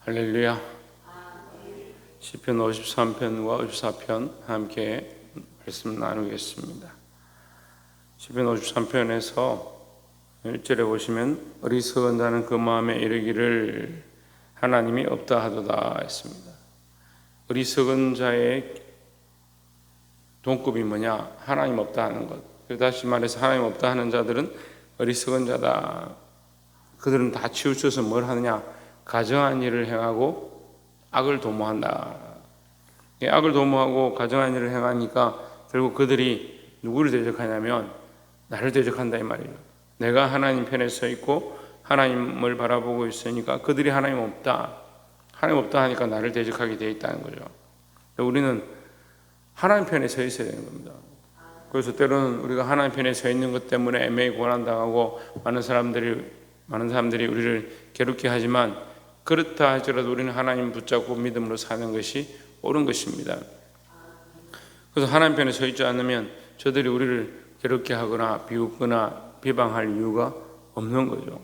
할렐루야. 시편 53편과 54편 함께 말씀 나누겠습니다. 시편 53편에서 1절에 보시면 어리석은 자는 그 마음에 이르기를 하나님이 없다 하도다 했습니다. 어리석은 자의 동급이 뭐냐? 하나님 없다 하는 것. 다시 말해서 하나님 없다 하는 자들은 어리석은 자다. 그들은 다 치우쳐서 뭘 하느냐? 가정한 일을 행하고 악을 도모한다. 악을 도모하고 가정한 일을 행하니까 결국 그들이 누구를 대적하냐면 나를 대적한다 이 말이에요. 내가 하나님 편에 서 있고 하나님을 바라보고 있으니까 그들이 하나님 없다 하니까 나를 대적하게 되어 있다는 거죠. 우리는 하나님 편에 서 있어야 되는 겁니다. 그래서 때로는 우리가 하나님 편에 서 있는 것 때문에 애매히 고난당하고 많은 사람들이 우리를 괴롭게 하지만 그렇다 할지라도 우리는 하나님 붙잡고 믿음으로 사는 것이 옳은 것입니다. 그래서 하나님 편에 서 있지 않으면 저들이 우리를 괴롭게 하거나 비웃거나 비방할 이유가 없는 거죠.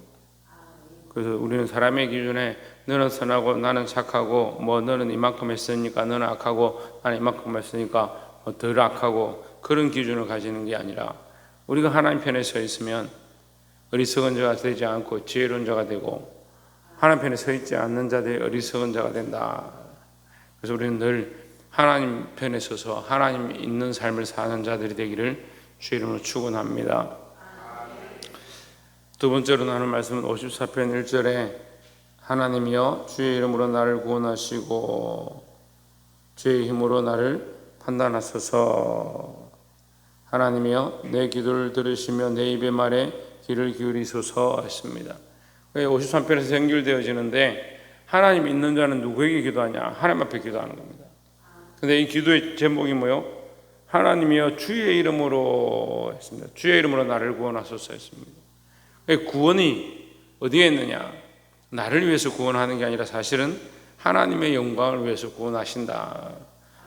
그래서 우리는 사람의 기준에 너는 선하고 나는 착하고 너는 이만큼 했으니까 너는 악하고 나는 이만큼 했으니까 덜 악하고 그런 기준을 가지는 게 아니라 우리가 하나님 편에 서 있으면 어리석은 자가 되지 않고 지혜로운 자가 되고 하나님 편에 서 있지 않는 자들이 어리석은 자가 된다. 그래서 우리는 늘 하나님 편에 서서 하나님 있는 삶을 사는 자들이 되기를 주의 이름으로 축원합니다. 두 번째로 나눌 말씀은 54편 1절에 하나님이여 주의 이름으로 나를 구원하시고 주의 힘으로 나를 판단하소서. 하나님이여 내 기도를 들으시며 내 입의 말에 귀를 기울이소서 했습니다. 53편에서 연결되어지는데 하나님 있는 자는 누구에게 기도하냐? 하나님 앞에 기도하는 겁니다. 근데 이 기도의 제목이 뭐요? 하나님이여 주의 이름으로 했습니다. 주의 이름으로 나를 구원하소서 했습니다. 구원이 어디에 있느냐? 나를 위해서 구원하는 게 아니라 사실은 하나님의 영광을 위해서 구원하신다.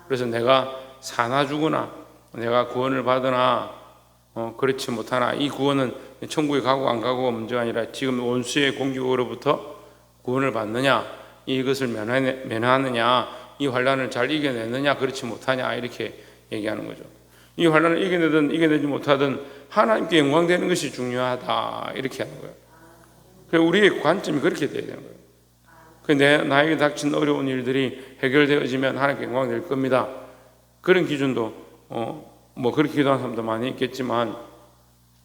그래서 내가 사나 죽으나 내가 구원을 받으나 그렇지 못하나 이 구원은 천국에 가고 안 가고가 문제가 아니라 지금 원수의 공격으로부터 구원을 받느냐, 이것을 면하느냐, 이 환난을 잘 이겨내느냐, 그렇지 못하냐 이렇게 얘기하는 거죠. 이 환난을 이겨내든 이겨내지 못하든 하나님께 영광되는 것이 중요하다 이렇게 하는 거예요. 그래서 우리의 관점이 그렇게 돼야 되는 거예요. 나에게 닥친 어려운 일들이 해결되어지면 하나님께 영광될 겁니다. 그런 기준도 그렇게 기도하는 사람도 많이 있겠지만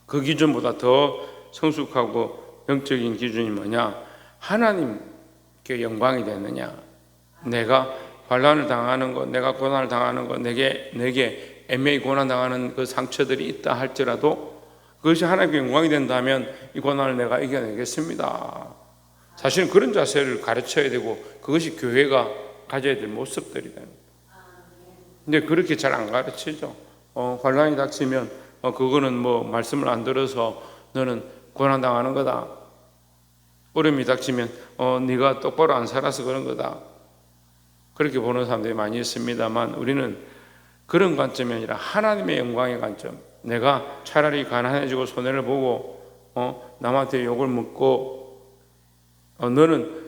그 기준보다 더 성숙하고 영적인 기준이 뭐냐? 하나님께 영광이 되느냐? 내가 환난을 당하는 것, 내가 고난을 당하는 것, 내게 애매히 고난 당하는 그 상처들이 있다 할지라도 그것이 하나님께 영광이 된다면 이 고난을 내가 이겨내겠습니다. 사실은 그런 자세를 가르쳐야 되고 그것이 교회가 가져야 될 모습들이다. 근데 그렇게 잘 안 가르치죠. 환난이 닥치면 그거는 말씀을 안 들어서 너는 고난 당하는 거다. 어려움이 닥치면 네가 똑바로 안 살아서 그런 거다. 그렇게 보는 사람들이 많이 있습니다만 우리는 그런 관점이 아니라 하나님의 영광의 관점. 내가 차라리 가난해지고 손해를 보고 남한테 욕을 먹고 너는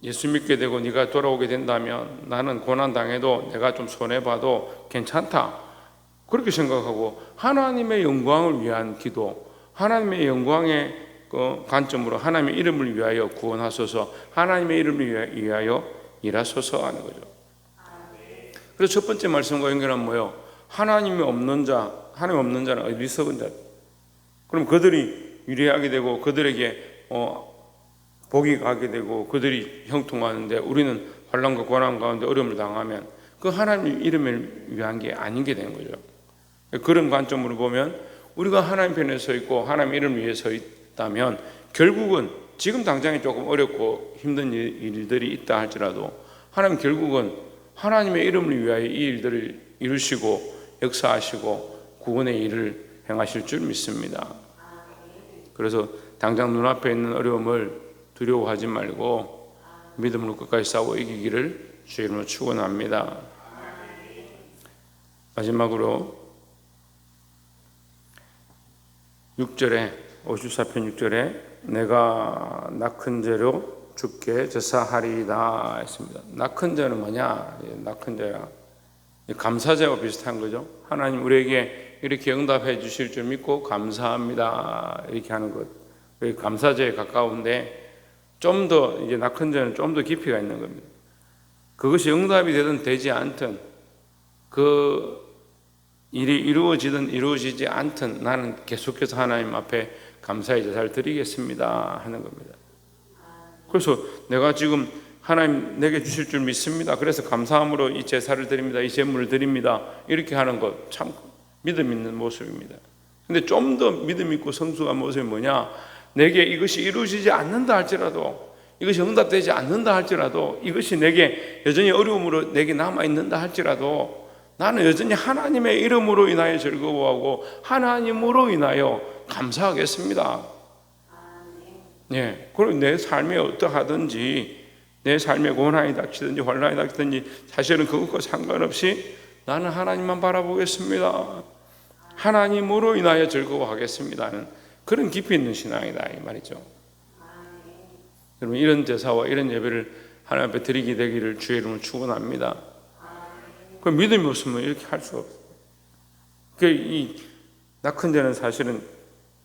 예수 믿게 되고 네가 돌아오게 된다면 나는 고난 당해도 내가 좀 손해봐도 괜찮다. 그렇게 생각하고 하나님의 영광을 위한 기도, 하나님의 영광의 관점으로 하나님의 이름을 위하여 구원하소서, 하나님의 이름을 위하여 일하소서 하는 거죠. 그래서 첫 번째 말씀과 연결하면 뭐예요? 하나님이 없는 자, 하나님 없는 자는 어리석은 자. 그럼 그들이 유리하게 되고 그들에게 복이 가게 되고 그들이 형통하는데 우리는 환난과 고난 가운데 어려움을 당하면 그 하나님 이름을 위한 게 아닌 게 되는 거죠. 그런 관점으로 보면 우리가 하나님 편에 서 있고 하나님 이름을 위해 서 있다면 결국은 지금 당장에 조금 어렵고 힘든 일들이 있다 할지라도 하나님 결국은 하나님의 이름을 위하여 이 일들을 이루시고 역사하시고 구원의 일을 행하실 줄 믿습니다. 그래서 당장 눈앞에 있는 어려움을 두려워하지 말고 믿음으로 끝까지 싸워 이기기를 주의 이름으로 축원합니다. 마지막으로 6절에 54편 6절에 내가 낳은 죄로 주께 제사하리이다 했습니다. 낙헌제는 뭐냐? 낙헌제야 감사제와 비슷한 거죠. 하나님 우리에게 이렇게 응답해 주실 줄 믿고 감사합니다 이렇게 하는 것. 감사제에 가까운데 좀 더 이제 낙헌제는 좀 더 깊이가 있는 겁니다. 그것이 응답이 되든 되지 않든 그 일이 이루어지든 이루어지지 않든 나는 계속해서 하나님 앞에 감사의 제사를 드리겠습니다 하는 겁니다. 그래서 내가 지금 하나님 내게 주실 줄 믿습니다. 그래서 감사함으로 이 제사를 드립니다. 이 제물을 드립니다. 이렇게 하는 것 참 믿음 있는 모습입니다. 근데 좀 더 믿음 있고 성숙한 모습이 뭐냐? 내게 이것이 이루어지지 않는다 할지라도, 이것이 응답되지 않는다 할지라도, 이것이 내게 여전히 어려움으로 내게 남아있는다 할지라도 나는 여전히 하나님의 이름으로 인하여 즐거워하고 하나님으로 인하여 감사하겠습니다. 예, 그리고 내 삶에 어떠하든지, 내 삶에 고난이 닥치든지 환난이 닥치든지 사실은 그것과 상관없이 나는 하나님만 바라보겠습니다. 하나님으로 인하여 즐거워하겠습니다는 그런 깊이 있는 신앙이다 이 말이죠. 여러분 이런 제사와 이런 예배를 하나님 앞에 드리게 되기를 주의 이름으로 축원합니다. 그 믿음이 없으면 이렇게 할 수가 없어요. 이 낙헌제는 사실은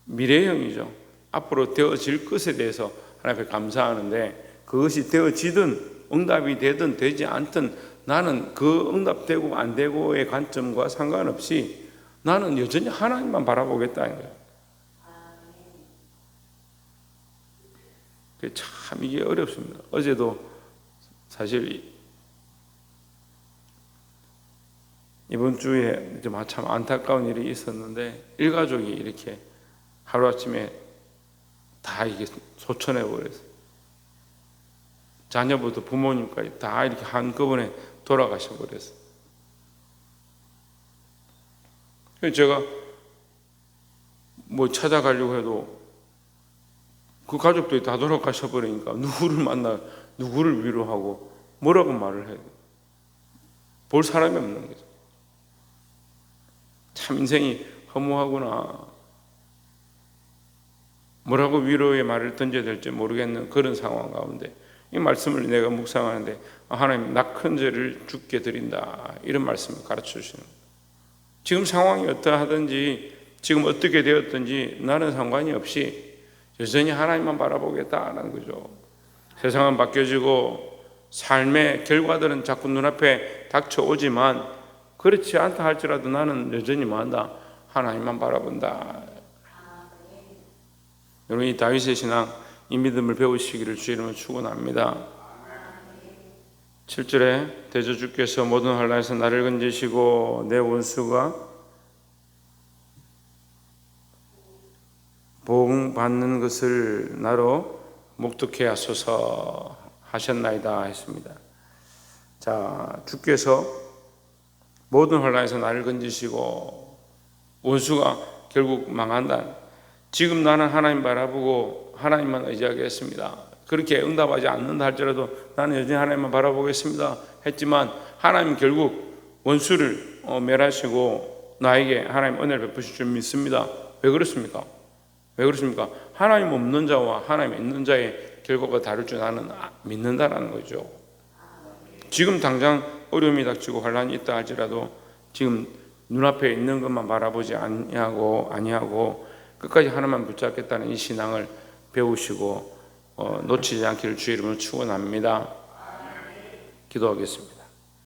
미래형이죠. 앞으로 되어질 것에 대해서 하나님 앞에 감사하는데, 그것이 되어지든 응답이 되든 되지 않든 나는 그 응답되고 안 되고의 관점과 상관없이 나는 여전히 하나님만 바라보겠다는 거예요. 참 이게 어렵습니다. 어제도 사실 이번 주에 참 안타까운 일이 있었는데, 일가족이 이렇게 하루아침에 다 이게 소천해 버렸어요. 자녀부터 부모님까지 다 이렇게 한꺼번에 돌아가셔 버렸어요. 그래서 제가 뭐 찾아가려고 해도 그 가족들이 다 돌아가셔 버리니까 누구를 만나, 누구를 위로하고 뭐라고 말을 해야 돼? 볼 사람이 없는 거죠. 참 인생이 허무하구나. 뭐라고 위로의 말을 던져야 될지 모르겠는 그런 상황 가운데 이 말씀을 내가 묵상하는데, 하나님 낙헌제를 주께 드린다 이런 말씀을 가르쳐 주시는 거예요. 지금 상황이 어떠하든지 지금 어떻게 되었든지 나는 상관이 없이 여전히 하나님만 바라보겠다는 거죠. 세상은 바뀌어지고 삶의 결과들은 자꾸 눈앞에 닥쳐오지만 그렇지 않다 할지라도 나는 여전히 뭐한다? 하나님만 바라본다. 여러분 이 다윗의 신앙, 이 믿음을 배우시기를 주의 이름으로 축원합니다. 7절에 대저주께서 모든 환난에서 나를 건지시고 내 원수가 보응받는 것을 나로 목독해 하소서 하셨나이다 했습니다. 자, 주께서 모든 환난에서 나를 건지시고 원수가 결국 망한다. 지금 나는 하나님 바라보고 하나님만 의지하겠습니다. 그렇게 응답하지 않는다 할지라도 나는 여전히 하나님만 바라보겠습니다 했지만 하나님 결국 원수를 멸하시고 나에게 하나님 은혜를 베푸실 줄 믿습니다. 왜 그렇습니까? 왜 그렇습니까? 하나님 없는 자와 하나님 있는 자의 결과가 다를 줄 나는 믿는다라는 거죠. 지금 당장 어려움이 닥치고 환난이 있다 할지라도 지금 눈앞에 있는 것만 바라보지 아니하고 끝까지 하나만 붙잡겠다는 이 신앙을 배우시고 놓치지 않기를 주의 이름으로 축원합니다. 기도하겠습니다.